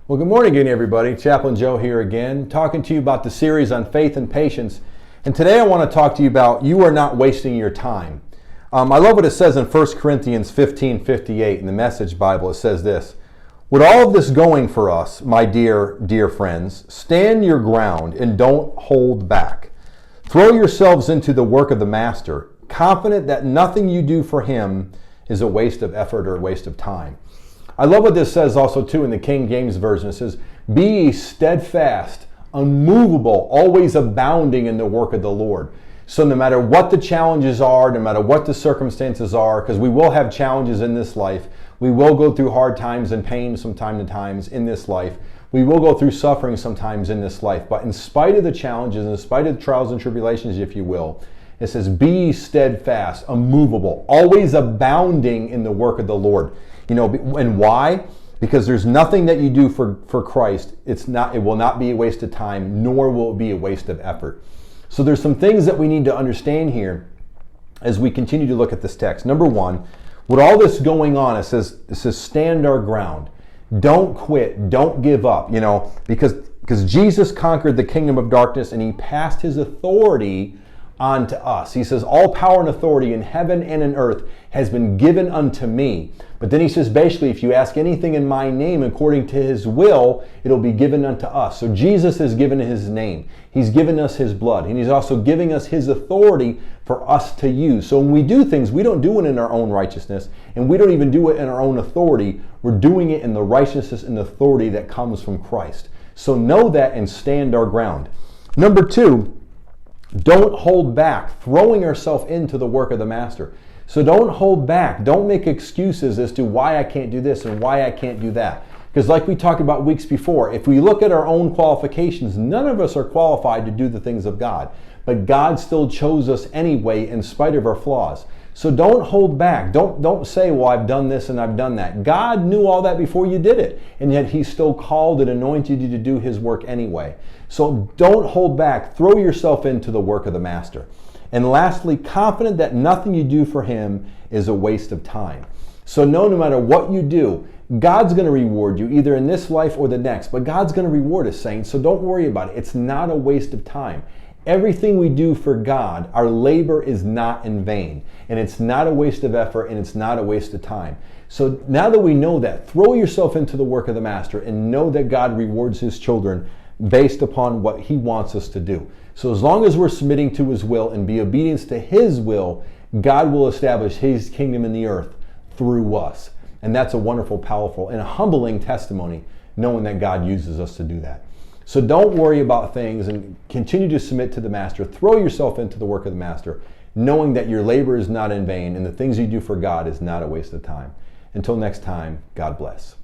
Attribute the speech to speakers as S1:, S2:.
S1: Well, good morning again, everybody. Chaplain Joe here again, talking to you about the series on faith and patience. And today I want to talk to you about you are not wasting your time. I love what it says in 1 Corinthians 15:58 in the Message Bible. It says this: with all of this going for us, my dear friends, stand your ground and don't hold back. Throw yourselves into the work of the Master, confident that nothing you do for him is a waste of effort or a waste of time. I love what this says also too in the King James Version. It says, be ye steadfast, unmovable, always abounding in the work of the Lord. So no matter what the challenges are, no matter what the circumstances are, because we will have challenges in this life, we will go through hard times and pain from time to times in this life. We will go through suffering sometimes in this life. But in spite of the challenges, in spite of the trials and tribulations, if you will, it says, be ye steadfast, unmovable, always abounding in the work of the Lord. You know, and why? Because there's nothing that you do for Christ. It will not be a waste of time, nor will it be a waste of effort. So there's some things that we need to understand here as we continue to look at this text. Number one, with all this going on, it says stand our ground. Don't quit. Don't give up. You know, because Jesus conquered the kingdom of darkness and he passed his authority on to us. He says, all power and authority in heaven and in earth has been given unto me. But then he says, basically, if you ask anything in my name according to his will, it'll be given unto us. So Jesus has given his name. He's given us his blood. And he's also giving us his authority for us to use. So when we do things, we don't do it in our own righteousness. And we don't even do it in our own authority. We're doing it in the righteousness and authority that comes from Christ. So know that and stand our ground. Number two, don't hold back, throwing ourselves into the work of the Master. So don't hold back. Don't make excuses as to why I can't do this and why I can't do that. Because like we talked about weeks before, if we look at our own qualifications, none of us are qualified to do the things of God. But God still chose us anyway in spite of our flaws. So don't hold back. Don't say, well, I've done this and I've done that. God knew all that before you did it. And yet he still called and anointed you to do his work anyway. So don't hold back. Throw yourself into the work of the Master. And lastly, confident that nothing you do for him is a waste of time. So no matter what you do, God's going to reward you either in this life or the next. But God's going to reward us, saints. So don't worry about it. It's not a waste of time. Everything we do for God, our labor is not in vain. And it's not a waste of effort and it's not a waste of time. So now that we know that, throw yourself into the work of the Master and know that God rewards his children based upon what he wants us to do. So as long as we're submitting to his will and be obedience to his will, God will establish his kingdom in the earth through us. And that's a wonderful, powerful, and a humbling testimony, knowing that God uses us to do that. So don't worry about things and continue to submit to the Master. Throw yourself into the work of the Master, knowing that your labor is not in vain and the things you do for God is not a waste of time. Until next time, God bless.